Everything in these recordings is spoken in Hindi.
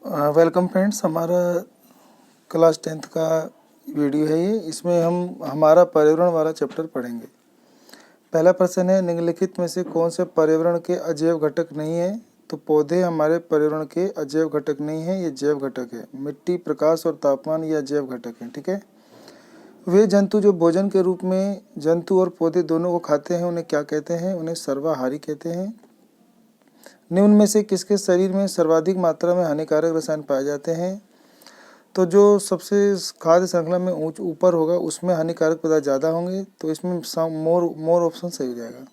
वेलकम फ्रेंड्स, हमारा क्लास 10th का वीडियो है ये। इसमें हम हमारा पर्यावरण वाला चैप्टर पढ़ेंगे। पहला प्रश्न है, निम्नलिखित में से कौन से पर्यावरण के अजैव घटक नहीं है? तो पौधे हमारे पर्यावरण के अजैव घटक नहीं है, ये जैव घटक है। मिट्टी, प्रकाश और तापमान ये अजैव घटक हैं। ठीक है। वे जंतु जो भोजन के रूप में जंतु और पौधे दोनों को खाते हैं उन्हें क्या कहते हैं? उन्हें सर्वाहारी कहते हैं। निम्न में से किसके शरीर में सर्वाधिक मात्रा में हानिकारक रसायन पाए जाते हैं? तो जो सबसे खाद्य श्रृंखला में ऊपर होगा उसमें हानिकारक पदार्थ ज़्यादा होंगे, तो इसमें मोर ऑप्शन सही हो जाएगा।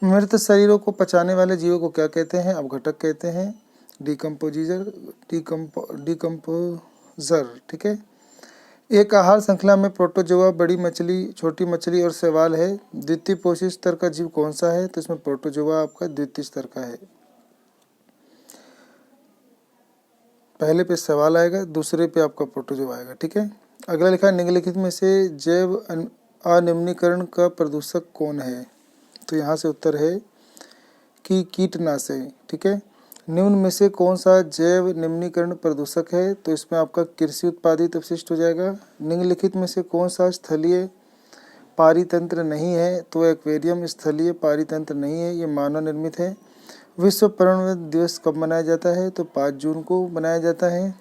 मृत शरीरों को पचाने वाले जीवों को क्या कहते हैं? अपघटक कहते हैं। डिकम्पोजर। ठीक है। एक आहार श्रृंखला में प्रोटोजोआ, बड़ी मछली, छोटी मछली और शैवाल है। द्वितीय पोषी स्तर का जीव कौन सा है? तो इसमें प्रोटोजोआ आपका द्वितीय स्तर का है। पहले पे सवाल आएगा, दूसरे पे आपका प्रोटोजोआ आएगा। ठीक है। अगला लिखा है, निम्नलिखित में से जैव अनिम्नीकरण का प्रदूषक कौन है? तो यहाँ से उत्तर है कि कीटनाशक। ठीक है। निम्न में से कौन सा जैव निम्नीकरण प्रदूषक है? तो इसमें आपका कृषि उत्पादित अपशिष्ट हो जाएगा। निम्नलिखित में से कौन सा स्थलीय पारितंत्र नहीं है? तो एक्वेरियम स्थलीय पारितंत्र नहीं है, ये मानव निर्मित है। विश्व पर्यावरण दिवस कब मनाया जाता है? तो 5 जून को मनाया जाता है।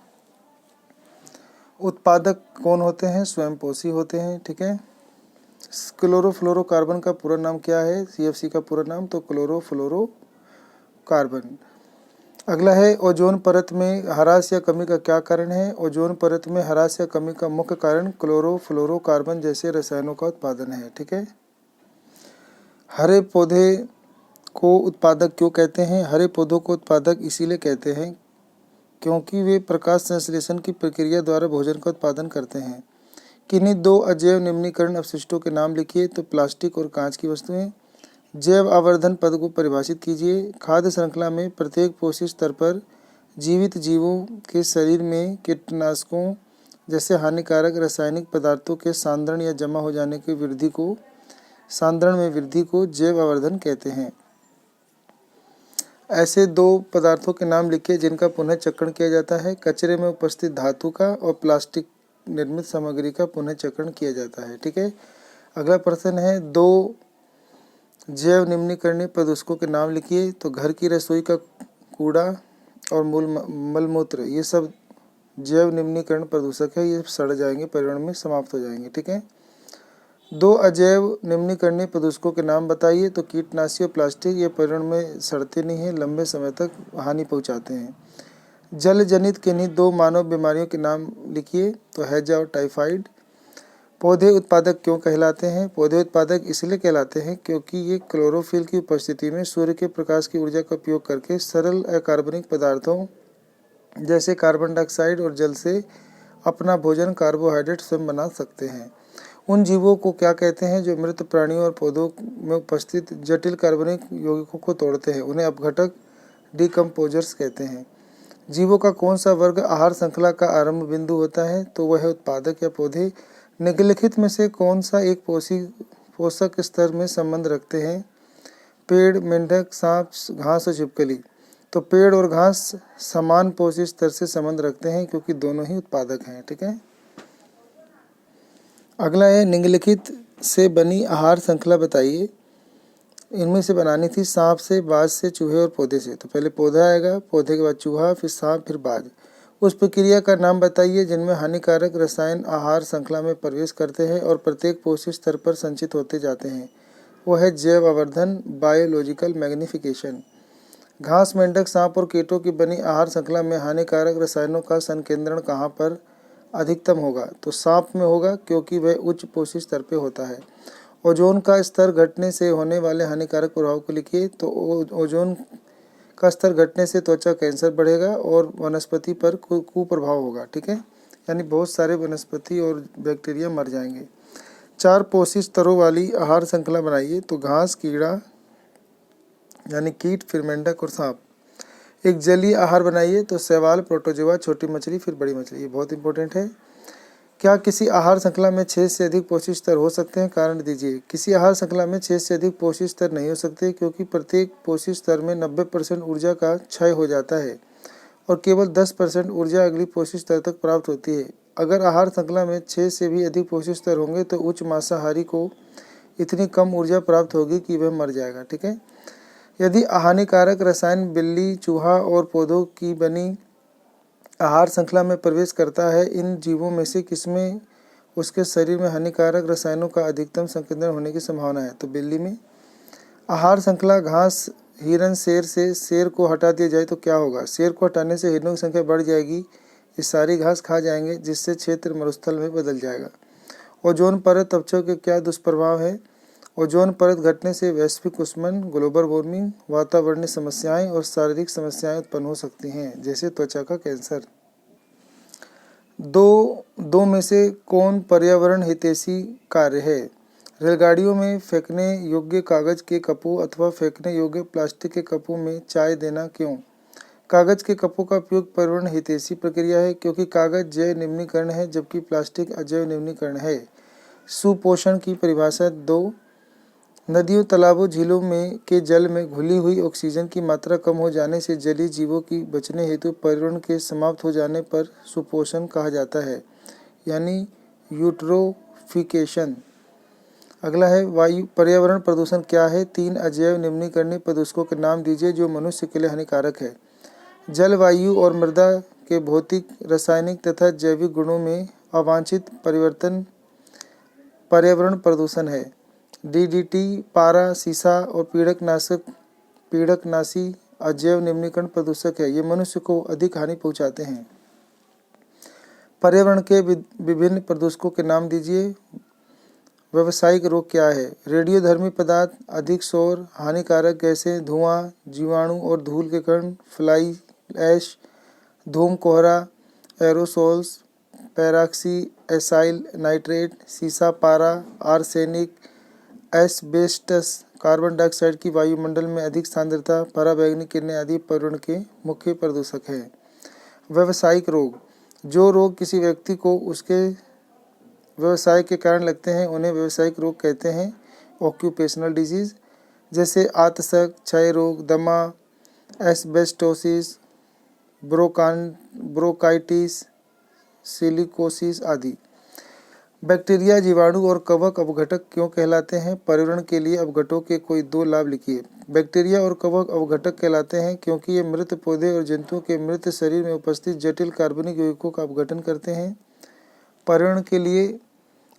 उत्पादक कौन होते हैं? स्वयंपोषी होते हैं। ठीक है। क्लोरोफ्लोरोकार्बन का पूरा नाम क्या है? CFC का पूरा नाम तो क्लोरोफ्लोरोकार्बन। अगला है, ओजोन परत में ह्रास या कमी का क्या कारण है? ओजोन परत में ह्रास या कमी का मुख्य कारण क्लोरोफ्लोरोकार्बन जैसे रसायनों का उत्पादन है। ठीक है। हरे पौधे को उत्पादक क्यों कहते हैं? हरे पौधों को उत्पादक इसीलिए कहते हैं क्योंकि वे प्रकाश संश्लेषण की प्रक्रिया द्वारा भोजन का उत्पादन करते हैं। किन्हीं 2 अजैव निम्नीकरण अपशिष्टों के नाम लिखिए। तो प्लास्टिक और कांच की वस्तुएं। जैव आवर्धन पद को परिभाषित कीजिए। खाद्य श्रृंखला में प्रत्येक पोषी स्तर पर जीवित जीवों के शरीर में कीटनाशकों जैसे हानिकारक रासायनिक पदार्थों के सांद्रण या जमा हो जाने की वृद्धि को जैव आवर्धन कहते हैं। ऐसे 2 पदार्थों के नाम लिखिए जिनका पुनः चक्रण किया जाता है। कचरे में उपस्थित धातु का और प्लास्टिक निर्मित सामग्री का पुनः चक्रण किया जाता है। ठीक है। अगला प्रश्न है, 2 जैव निम्नीकरणीय प्रदूषकों के नाम लिखिए। तो घर की रसोई का कूड़ा और मलमूत्र ये सब जैव निम्नीकरण प्रदूषक है, ये सड़ जाएंगे, पर्यावरण में समाप्त हो जाएंगे। ठीक है। 2 अजैव निम्नीकरणीय प्रदूषकों के नाम बताइए। तो कीटनाशी और प्लास्टिक ये पर्यावरण में सड़ते नहीं हैं, लंबे समय तक हानि पहुंचाते हैं। जल जनित किन्हीं 2 मानव बीमारियों के नाम लिखिए। तो हैजा और टाइफाइड। पौधे उत्पादक क्यों कहलाते हैं? पौधे उत्पादक इसलिए कहलाते हैं क्योंकि ये क्लोरोफिल की उपस्थिति में सूर्य के प्रकाश की ऊर्जा का उपयोग करके सरल अकार्बनिक पदार्थों जैसे कार्बन डाइऑक्साइड और जल से अपना भोजन कार्बोहाइड्रेट स्वयं बना सकते हैं। उन जीवों को क्या कहते हैं जो मृत प्राणियों और पौधों में उपस्थित जटिल कार्बनिक यौगिकों को तोड़ते हैं? उन्हें अपघटक डिकम्पोजर्स कहते हैं। जीवों का कौन सा वर्ग आहार श्रृंखला का आरंभ बिंदु होता है? तो वह है उत्पादक या पौधे। निम्नलिखित में से कौन सा एक पोषक स्तर में संबंध रखते हैं? पेड़, मेंढक, सांप, घास और छिपकली। तो पेड़ और घास समान पोषी स्तर से संबंध रखते हैं क्योंकि दोनों ही उत्पादक हैं। ठीक है। अगला है, निम्नलिखित से बनी आहार श्रृंखला बताइए। इनमें से बनानी थी सांप से, बाज से, चूहे और पौधे से। तो पहले पौधा आएगा, पौधे के बाद चूहा, फिर सांप, फिर बाज। उस प्रक्रिया का नाम बताइए जिनमें हानिकारक रसायन आहार श्रृंखला में प्रवेश करते हैं और प्रत्येक पोषी स्तर पर संचित होते जाते हैं। वो है जैव आवर्धन, बायोलॉजिकल मैग्निफिकेशन। घास, मेंढक, सांप और कीटों की बनी आहार श्रृंखला में हानिकारक रसायनों का संकेंद्रण कहाँ पर अधिकतम होगा? तो सांप में होगा क्योंकि वह उच्च पोषी स्तर पर होता है। ओजोन का स्तर घटने से होने वाले हानिकारक प्रभाव को लिखिए। तो ओजोन का स्तर घटने से त्वचा कैंसर बढ़ेगा और वनस्पति पर कुप्रभाव होगा। ठीक है। यानी बहुत सारे वनस्पति और बैक्टीरिया मर जाएंगे। 4 पोषी स्तरों वाली आहार श्रृंखला बनाइए। तो घास, कीड़ा यानी कीट, फिर मेंढक और सांप। एक जलीय आहार बनाइए। तो शैवाल, प्रोटोजोआ, छोटी मछली, फिर बड़ी मछली। ये बहुत इंपॉर्टेंट है। क्या किसी आहार श्रृंखला में 6 से अधिक पोषी स्तर हो सकते हैं? कारण दीजिए। किसी आहार श्रृंखला में 6 से अधिक पोषी स्तर नहीं हो सकते क्योंकि प्रत्येक पोषी स्तर में 90% ऊर्जा का क्षय हो जाता है और केवल 10% ऊर्जा अगली पोषक स्तर तक प्राप्त होती है। अगर आहार श्रृंखला में 6 से भी अधिक पोषक स्तर होंगे तो उच्च मांसाहारी को इतनी कम ऊर्जा प्राप्त होगी कि वह मर जाएगा। ठीक है। यदि हानिकारक रसायन बिल्ली, चूहा और पौधों की बनी आहार श्रृंखला में प्रवेश करता है, इन जीवों में से किसमें उसके शरीर में हानिकारक रसायनों का अधिकतम संकेंद्रण होने की संभावना है? तो बिल्ली में। आहार श्रृंखला घास, हिरन, शेर से शेर को हटा दिया जाए तो क्या होगा? शेर को हटाने से हिरणों की संख्या बढ़ जाएगी, ये सारी घास खा जाएंगे, जिससे क्षेत्र मरुस्थल में बदल जाएगा। ओजोन परत अपक्षय के क्या दुष्प्रभाव है? ओजोन परत घटने से वैश्विक ऊष्मन, ग्लोबल वार्मिंग, वातावरणीय समस्याएं और शारीरिक समस्याएं उत्पन्न हो सकती हैं, जैसे त्वचा का कैंसर। दो में से कौन पर्यावरण हितैषी कार्य है? रेलगाड़ियों में फेंकने योग्य कागज के कपों अथवा फेंकने योग्य प्लास्टिक के कपों में चाय देना क्यों? कागज के कपों का उपयोग पर्यावरण हितैषी प्रक्रिया है, क्योंकि कागज जैव निम्नीकरण है जबकि प्लास्टिक अजैव निम्नीकरण है। सुपोषण की परिभाषा 2। नदियों, तालाबों, झीलों में के जल में घुली हुई ऑक्सीजन की मात्रा कम हो जाने से जलीय जीवों की बचने हेतु पर्यावरण के समाप्त हो जाने पर सुपोषण कहा जाता है, यानी यूट्रोफिकेशन। अगला है वायु पर्यावरण प्रदूषण क्या है? 3 अजैव निम्नीकरणीय प्रदूषकों के नाम दीजिए जो मनुष्य के लिए हानिकारक है। जल, वायु और मृदा के भौतिक, रासायनिक तथा जैविक गुणों में अवांछित परिवर्तन पर्यावरण प्रदूषण है। डीडीटी, पारा, सीसा और पीड़कनाशी अजैव निम्नीकरण प्रदूषक है, ये मनुष्य को अधिक हानि पहुंचाते हैं। पर्यावरण के विभिन्न प्रदूषकों के नाम दीजिए। व्यावसायिक रोग क्या है? रेडियोधर्मी पदार्थ, अधिक शोर, हानिकारक गैसें, धुआं, जीवाणु और धूल के कण, फ्लाई ऐश, धूम, कोहरा, एरोसोल्स, पैराक्सी एसाइल नाइट्रेट, सीसा, पारा, आर्सेनिक, एस्बेस्टस, कार्बन डाइऑक्साइड की वायुमंडल में अधिक सांद्रता, पराबैंगनी किरणें आदि पर्यावरण के मुख्य प्रदूषक हैं। व्यावसायिक रोग, जो रोग किसी व्यक्ति को उसके व्यवसाय के कारण लगते हैं उन्हें व्यावसायिक रोग कहते हैं, ऑक्यूपेशनल डिजीज, जैसे आतशक, क्षय रोग, दमा, एस्बेस्टोसिस, ब्रोंकाइटिस, सिलिकोसिस आदि। बैक्टीरिया, जीवाणु और कवक अपघटक क्यों कहलाते हैं? पर्यावरण के लिए अपघटकों के कोई 2 लाभ लिखिए। बैक्टीरिया और कवक अपघटक कहलाते हैं क्योंकि ये मृत पौधे और जंतुओं के मृत शरीर में उपस्थित जटिल कार्बनिक यौगिकों का अपघटन करते हैं। पर्यावरण के लिए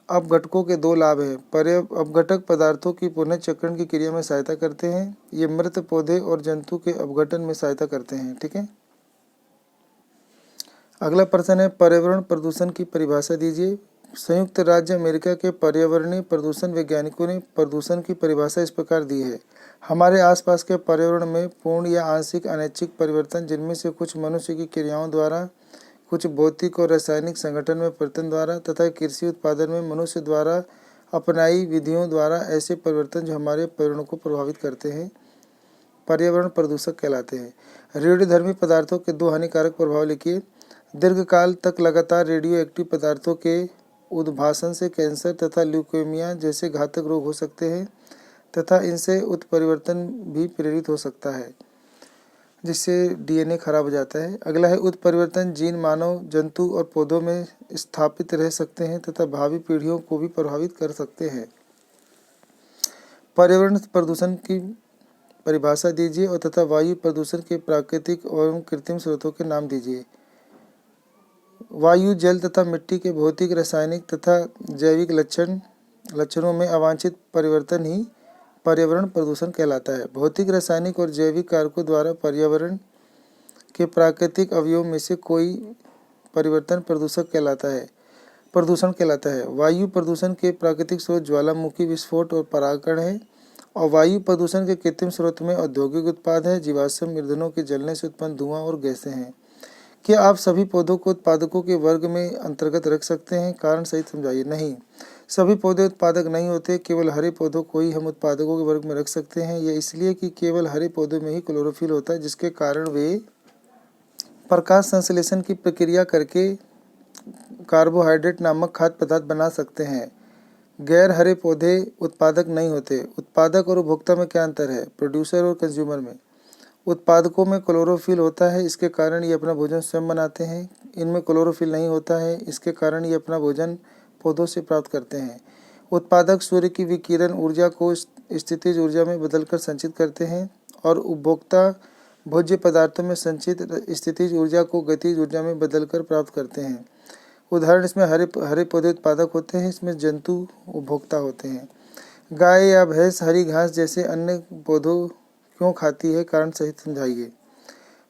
अपघटकों के 2 लाभ हैं। अपघटक पदार्थों की पुनर्चक्रण की क्रिया में सहायता करते हैं, ये मृत पौधे और जंतु के अपघटन में सहायता करते हैं। ठीक है। अगला प्रश्न है, पर्यावरण प्रदूषण की परिभाषा दीजिए। संयुक्त राज्य अमेरिका के पर्यावरणीय प्रदूषण वैज्ञानिकों ने प्रदूषण की परिभाषा इस प्रकार दी है: हमारे आसपास के पर्यावरण में पूर्ण या आंशिक अनैच्छिक परिवर्तन, जिनमें से कुछ मनुष्य की क्रियाओं द्वारा, कुछ भौतिक और रासायनिक संगठन में परिवर्तन द्वारा तथा कृषि उत्पादन में मनुष्य द्वारा अपनाई विधियों द्वारा ऐसे परिवर्तन जो हमारे पर्यावरण को प्रभावित करते हैं, पर्यावरण प्रदूषक कहलाते हैं। रेडियोधर्मी पदार्थों के 2 हानिकारक प्रभाव लिखिए। दीर्घकाल तक लगातार रेडियो एक्टिव पदार्थों के उद्भासन से कैंसर तथा ल्यूकेमिया जैसे घातक रोग हो सकते हैं तथा इनसे उत्परिवर्तन भी प्रेरित हो सकता है, जिससे डीएनए खराब हो जाता है। अगला है, उत्परिवर्तन जीन मानव, जंतु और पौधों में स्थापित रह सकते हैं तथा भावी पीढ़ियों को भी प्रभावित कर सकते हैं। पर्यावरण प्रदूषण की परिभाषा दीजिए और तथा वायु प्रदूषण के प्राकृतिक एवं कृत्रिम स्रोतों के नाम दीजिए। वायु, जल तथा मिट्टी के भौतिक, रासायनिक तथा जैविक लक्षणों में अवांछित परिवर्तन ही पर्यावरण प्रदूषण कहलाता है। भौतिक, रासायनिक और जैविक कारकों द्वारा पर्यावरण के प्राकृतिक अवयवों में से कोई परिवर्तन प्रदूषण कहलाता है। वायु प्रदूषण के प्राकृतिक स्रोत ज्वालामुखी विस्फोट और परागकण है, और वायु प्रदूषण के कृत्रिम स्रोत में औद्योगिक उत्पाद है, जीवाश्म ईंधनों के जलने से उत्पन्न धुआं और गैसें हैं। क्या आप सभी पौधों को उत्पादकों के वर्ग में अंतर्गत रख सकते हैं? कारण सहित समझाइए। नहीं, सभी पौधे उत्पादक नहीं होते, केवल हरे पौधों को ही हम उत्पादकों के वर्ग में रख सकते हैं। यह इसलिए कि केवल हरे पौधों में ही क्लोरोफिल होता है, जिसके कारण वे प्रकाश संश्लेषण की प्रक्रिया करके कार्बोहाइड्रेट नामक खाद्य पदार्थ बना सकते हैं। गैर हरे पौधे उत्पादक नहीं होते। उत्पादक और उपभोक्ता में क्या अंतर है? प्रोड्यूसर और कंज्यूमर में। उत्पादकों में क्लोरोफिल होता है, इसके कारण ये अपना भोजन स्वयं बनाते हैं। इनमें क्लोरोफिल नहीं होता है, इसके कारण ये अपना भोजन पौधों से प्राप्त करते हैं। उत्पादक सूर्य की विकिरण ऊर्जा को स्थितिज ऊर्जा में बदलकर संचित करते हैं और उपभोक्ता भोज्य पदार्थों में संचित स्थितिज ऊर्जा को गतिज ऊर्जा में बदलकर प्राप्त करते हैं। उदाहरण इसमें हरे पौधे उत्पादक होते हैं, इसमें जंतु उपभोक्ता होते हैं। गाय या भैंस हरी घास जैसे अन्य पौधों क्यों खाती है, कारण सहित समझाइए।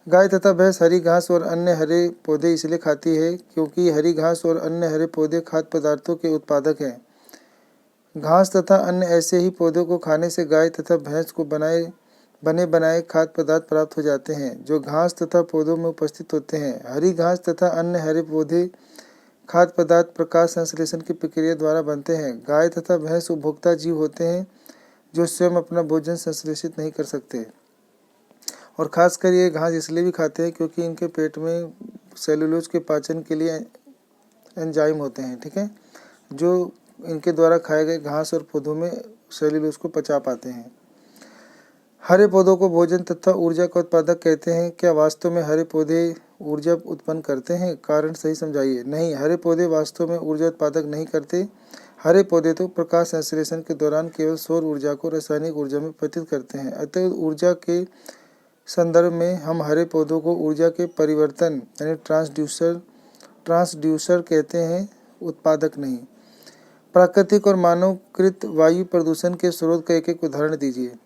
गाय तथा भैंस हरी घास और अन्य हरे पौधे इसलिए खाती है क्योंकि हरी घास और अन्य हरे पौधे खाद्य पदार्थों के उत्पादक हैं। घास तथा अन्य ऐसे ही पौधों को खाने से गाय तथा भैंस को बने बनाए खाद्य पदार्थ प्राप्त हो जाते हैं जो घास तथा पौधों में उपस्थित होते हैं। हरी घास तथा अन्य हरे पौधे खाद्य पदार्थ प्रकाश संश्लेषण की प्रक्रिया द्वारा बनते हैं। गाय तथा भैंस उपभोक्ता जीव होते हैं जो स्वयं अपना भोजन संश्लेषित नहीं कर सकते, और खासकर ये घास इसलिए भी खाते हैं क्योंकि इनके पेट में सेलुलोज के पाचन के लिए एंजाइम होते हैं, ठीक है, जो इनके द्वारा खाए गए घास और पौधों में सेलुलोज को पचा पाते हैं। हरे पौधों को भोजन तथा ऊर्जा का उत्पादक कहते हैं। क्या वास्तव में हरे पौधे ऊर्जा उत्पन्न करते हैं, कारण सही समझाइए। नहीं, हरे पौधे वास्तव में ऊर्जा उत्पादक नहीं करते। हरे पौधे तो प्रकाश संश्लेषण के दौरान केवल सौर ऊर्जा को रासायनिक ऊर्जा में परिवर्तित करते हैं। अतः ऊर्जा के संदर्भ में हम हरे पौधों को ऊर्जा के परिवर्तन यानी ट्रांसड्यूसर कहते हैं, उत्पादक नहीं। प्राकृतिक और मानवकृत वायु प्रदूषण के स्रोत का एक एक उदाहरण दीजिए।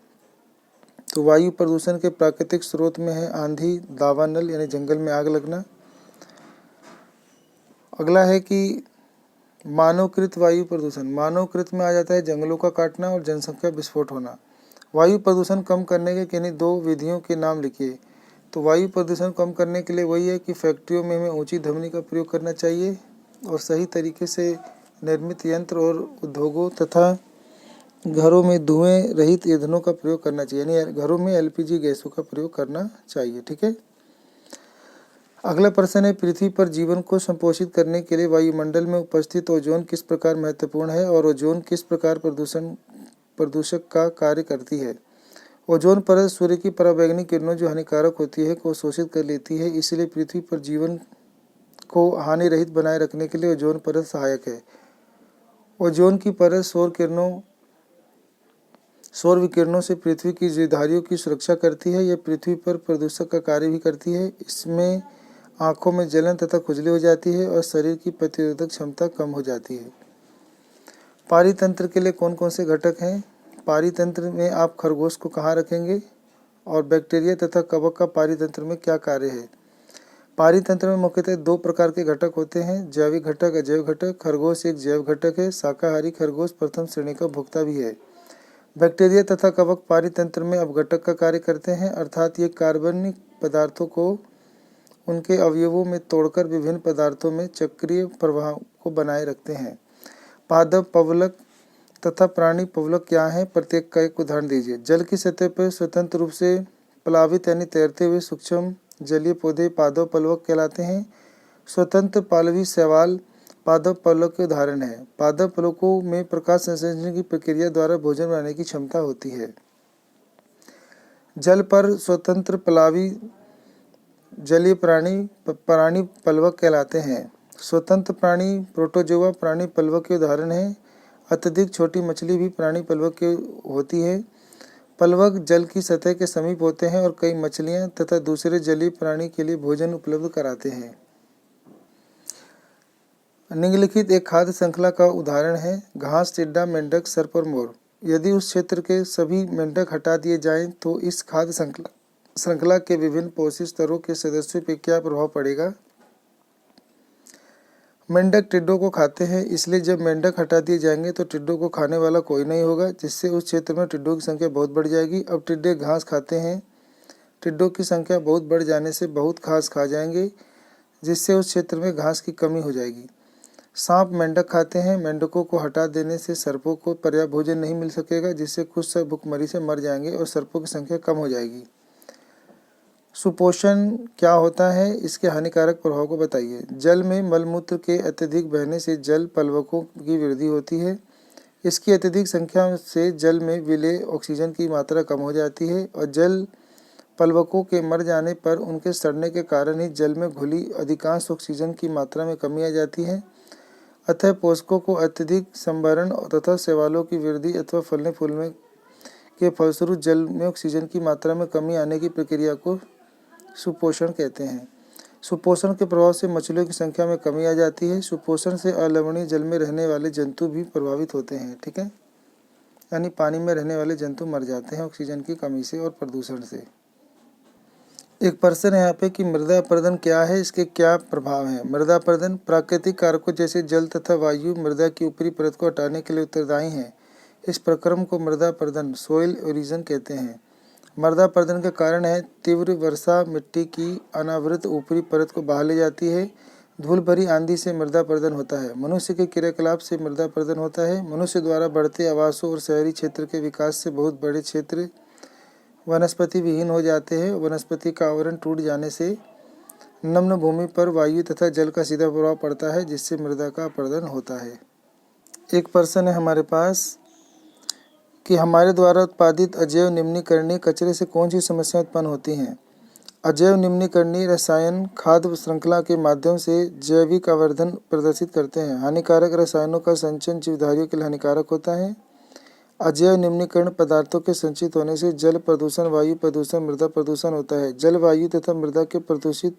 तो वायु प्रदूषण के प्राकृतिक स्रोत में है आंधी, दावानल यानी जंगल में आग लगना। अगला है कि मानवकृत वायु प्रदूषण, मानवकृत में आ जाता है जंगलों का काटना और जनसंख्या विस्फोट होना। वायु प्रदूषण कम करने के किन्हीं दो विधियों के नाम लिखिए। तो वायु प्रदूषण कम करने के लिए वही है कि फैक्ट्रियों में हमें ऊंची ध्वनि का प्रयोग करना चाहिए और सही तरीके से निर्मित यंत्र और उद्योगों तथा घरों में धुएं रहित ईंधनों का प्रयोग करना चाहिए, यानी घरों में एलपीजी गैसों का प्रयोग करना चाहिए, ठीक है। अगला प्रश्न है, पृथ्वी पर जीवन को संपोषित करने के लिए वायुमंडल में उपस्थित ओजोन किस प्रकार महत्वपूर्ण है और ओजोन किस प्रकार प्रदूषक का कार्य करती है। ओजोन परत सूर्य की पराबैंगनी किरणों जो हानिकारक होती है को शोषित कर लेती है, इसलिए पृथ्वी पर जीवन को हानि रहित बनाए रखने के लिए ओजोन परत सहायक है। ओजोन की परत सौर विकिरणों से पृथ्वी की जीवधारियों की सुरक्षा करती है। यह पृथ्वी पर प्रदूषक का कार्य भी करती है। इसमें आंखों में जलन तथा खुजली हो जाती है और शरीर की प्रतिरोधक क्षमता कम हो जाती है। पारितंत्र के लिए कौन कौन से घटक हैं। पारितंत्र में आप खरगोश को कहाँ रखेंगे और बैक्टीरिया तथा कवक का पारितंत्र में क्या कार्य है। पारितंत्र में मुख्यतः दो प्रकार के घटक होते हैं, जैविक घटक, अजैव घटक। खरगोश एक जैव घटक है। शाकाहारी खरगोश प्रथम श्रेणी का भोक्ता भी है। बैक्टीरिया तथा कवक पारितंत्र में अपघटक का कार्य करते हैं, अर्थात ये कार्बनिक पदार्थों को उनके अवयवों में तोड़कर विभिन्न पदार्थों में चक्रीय प्रवाह को बनाए रखते हैं। पादप, पवलक तथा प्राणी पवलक क्या है, प्रत्येक का एक उदाहरण दीजिए। जल की सतह पर स्वतंत्र रूप से प्लावित यानी तैरते हुए सूक्ष्म जलीय पौधे पादप पलवक कहलाते हैं। स्वतंत्र पालवी शैवाल पादप पलवक के उदाहरण है। पादप पलवकों में प्रकाश संश्लेषण की प्रक्रिया द्वारा भोजन बनाने की क्षमता होती है। जल पर स्वतंत्र प्लावी जलीय प्राणी पलवक कहलाते हैं। स्वतंत्र प्राणी प्रोटोजोआ प्राणी पलवक के उदाहरण है। अत्यधिक छोटी मछली भी प्राणी पलवक की होती है। पलवक जल की सतह के समीप होते हैं और कई मछलियां तथा दूसरे जलीय प्राणी के लिए भोजन उपलब्ध कराते हैं। निम्नलिखित एक खाद्य श्रृंखला का उदाहरण है, घास, टिड्डा, मेंढक, सर्प और मोर। यदि उस क्षेत्र के सभी मेंढक हटा दिए जाएं तो इस खाद्य श्रृंखला के विभिन्न पोषक स्तरों के सदस्यों पर क्या प्रभाव पड़ेगा। मेंढक टिड्डों को खाते हैं, इसलिए जब मेंढक हटा दिए जाएंगे तो टिड्डों को खाने वाला कोई नहीं होगा, जिससे उस क्षेत्र में टिड्डों की संख्या बहुत बढ़ जाएगी। अब टिड्डे घास खाते हैं, टिड्डों की संख्या बहुत बढ़ जाने से बहुत घास खा जाएंगे, जिससे उस क्षेत्र में घास की कमी हो जाएगी। सांप मेंढक खाते हैं, मेंढकों को हटा देने से सर्पों को पर्याप्त भोजन नहीं मिल सकेगा, जिससे कुछ सर्प भुखमरी से मर जाएंगे और सर्पों की संख्या कम हो जाएगी। सुपोषण क्या होता है, इसके हानिकारक प्रभाव को बताइए। जल में मलमूत्र के अत्यधिक बहने से जल पलवकों की वृद्धि होती है। इसकी अत्यधिक संख्या से जल में विलेय ऑक्सीजन की मात्रा कम हो जाती है और जल प्लवकों के मर जाने पर उनके सड़ने के कारण ही जल में घुली अधिकांश ऑक्सीजन की मात्रा में कमी आ जाती है। अतः पोषकों को अत्यधिक संभरण तथा शैवालों की वृद्धि अथवा फलने फूलने के फलस्वरूप जल में ऑक्सीजन की मात्रा में कमी आने की प्रक्रिया को सुपोषण कहते हैं। सुपोषण के प्रभाव से मछलियों की संख्या में कमी आ जाती है। सुपोषण से अलवणीय जल में रहने वाले जंतु भी प्रभावित होते हैं। ठीक है, यानी पानी में रहने वाले जंतु मर जाते हैं ऑक्सीजन की कमी से और प्रदूषण से। एक प्रश्न है यहाँ पे कि मृदा अपरदन क्या है, इसके क्या प्रभाव हैं। मृदा अपरदन प्राकृतिक कारकों जैसे जल तथा वायु मृदा की ऊपरी परत को हटाने के लिए उत्तरदायी हैं। इस प्रक्रम को मृदा अपरदन सोइल इरोजन कहते हैं। मृदा अपरदन का कारण है तीव्र वर्षा मिट्टी की अनावृत ऊपरी परत को बहा ले जाती है। धूल भरी आंधी से मृदा अपरदन होता है। मनुष्य के क्रियाकलाप से मृदा अपरदन होता है। मनुष्य द्वारा बढ़ते आवासों और शहरी क्षेत्र के विकास से बहुत बड़े क्षेत्र वनस्पति विहीन हो जाते हैं। वनस्पति का आवरण टूट जाने से नम्न भूमि पर वायु तथा जल का सीधा प्रभाव पड़ता है, जिससे मृदा का अपरदन होता है। एक प्रश्न है हमारे पास कि हमारे द्वारा उत्पादित अजैव निम्नीकरणीय कचरे से कौन सी समस्याएं उत्पन्न होती हैं। अजैव निम्नीकरणीय रसायन खाद्य श्रृंखला के माध्यम से जैविक आवर्धन प्रदर्शित करते हैं। हानिकारक रसायनों का संचयन जीवधारियों के लिए हानिकारक होता है। अजैव निम्नीकरण पदार्थों के संचित होने से जल प्रदूषण, वायु प्रदूषण, मृदा प्रदूषण होता है। जल, वायु तथा मृदा के प्रदूषित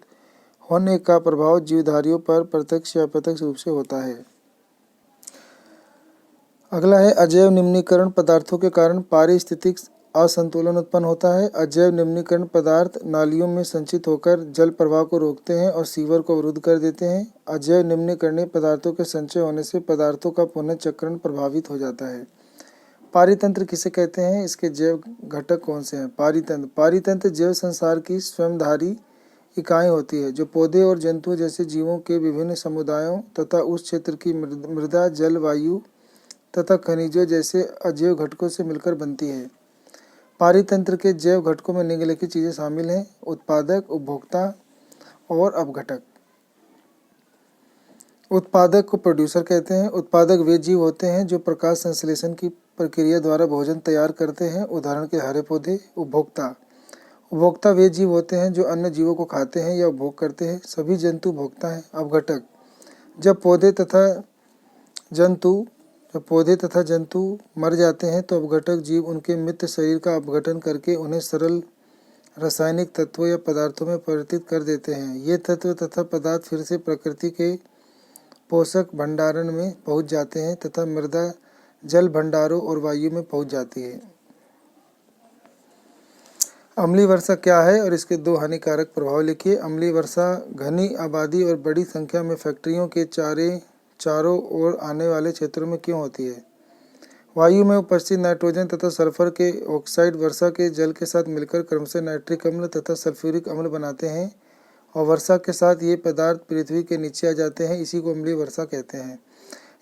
होने का प्रभाव जीवधारियों पर प्रत्यक्ष या अप्रत्यक्ष रूप से होता है। अगला है अजैव निम्नीकरण पदार्थों के कारण पारिस्थितिक असंतुलन उत्पन्न होता है। अजैव निम्नीकरण पदार्थ नालियों में संचित होकर जल प्रवाह को रोकते हैं और सीवर को अवरुद्ध कर देते हैं। अजैव निम्नीकरणीय पदार्थों के संचय होने से पदार्थों का पुनर्चक्रण प्रभावित हो जाता है। पारितंत्र किसे कहते हैं, इसके जैव घटक कौन से हैं। पारितंत्र जैव संसार की स्वयंधारी इकाई होती है, जो पौधे और जंतुओं जैसे जीवों के विभिन्न समुदायों तथा उस क्षेत्र की मृदा, जल, वायु तथा खनिजों जैसे अजैव घटकों से मिलकर बनती है। पारितंत्र के जैव घटकों में निम्नलिखित चीजें शामिल हैं: उत्पादक, उपभोक्ता और अपघटक। उत्पादक को प्रोड्यूसर कहते हैं। उत्पादक वे जीव होते हैं जो प्रकाश संश्लेषण की प्रक्रिया द्वारा भोजन तैयार करते हैं, उदाहरण के हरे पौधे। उपभोक्ता वे जीव होते हैं जो अन्य जीवों को खाते हैं या उपभोग करते हैं, सभी जंतु भोक्ता हैं। अपघटक जब पौधे तथा जंतु मर जाते हैं तो अपघटक जीव उनके मृत शरीर का अपघटन करके उन्हें सरल रासायनिक तत्वों या पदार्थों में परिवर्तित कर देते हैं। ये तत्व तथा पदार्थ फिर से प्रकृति के पोषक भंडारण में पहुंच जाते हैं तथा मृदा, जल भंडारों और वायु में पहुंच जाती है। अम्लीय वर्षा क्या है और इसके दो हानिकारक प्रभाव लिखिए। अम्लीय वर्षा घनी आबादी और बड़ी संख्या में फैक्ट्रियों के चारों ओर आने वाले क्षेत्रों में क्यों होती है। वायु में उपस्थित नाइट्रोजन तथा सल्फर के ऑक्साइड वर्षा के जल के साथ मिलकर क्रमशः नाइट्रिक अम्ल तथा सल्फ्यूरिक अम्ल बनाते हैं और वर्षा के साथ ये पदार्थ पृथ्वी के नीचे आ जाते हैं। इसी को अम्लीय वर्षा कहते हैं।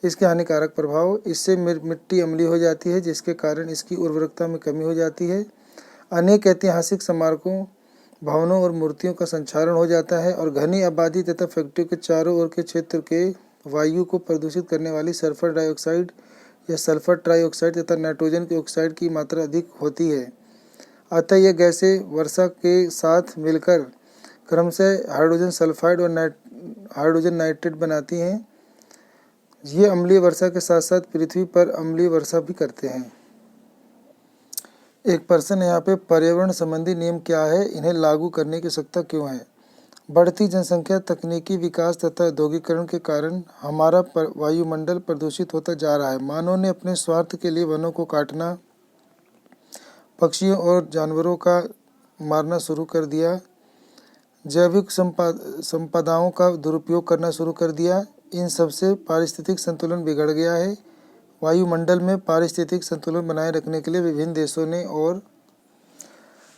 इसके हानिकारक प्रभाव: इससे मिट्टी अम्लीय हो जाती है, जिसके कारण इसकी उर्वरकता में कमी हो जाती है। अनेक ऐतिहासिक स्मारकों, भवनों और मूर्तियों का संक्षारण हो जाता है और घनी आबादी तथा फैक्ट्रियों के चारों ओर के क्षेत्र के वायु को प्रदूषित करने वाली सल्फर डाइऑक्साइड या सल्फर ट्राइऑक्साइड तथा नाइट्रोजन के ऑक्साइड की मात्रा अधिक होती है। अतः यह गैसें वर्षा के साथ मिलकर क्रमशः हाइड्रोजन सल्फाइड और हाइड्रोजन नाइट्रेट बनाती हैं। ये अम्लीय वर्षा के साथ साथ पृथ्वी पर अम्लीय वर्षा भी करते हैं। एक प्रश्न है यहाँ पे, पर्यावरण संबंधी नियम क्या है, इन्हें लागू करने की आवश्यकता क्यों है। बढ़ती जनसंख्या, तकनीकी विकास तथा औद्योगिकरण के कारण हमारा वायुमंडल प्रदूषित होता जा रहा है। मानव ने अपने स्वार्थ के लिए वनों को काटना, पक्षियों और जानवरों का मारना शुरू कर दिया, जैविक संपदाओं का दुरुपयोग करना शुरू कर दिया। इन सबसे पारिस्थितिक संतुलन बिगड़ गया है। वायुमंडल में पारिस्थितिक संतुलन बनाए रखने के लिए विभिन्न देशों ने और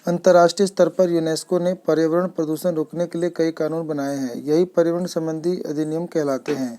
अंतर्राष्ट्रीय स्तर पर यूनेस्को ने पर्यावरण प्रदूषण रोकने के लिए कई कानून बनाए हैं। यही पर्यावरण संबंधी अधिनियम कहलाते हैं।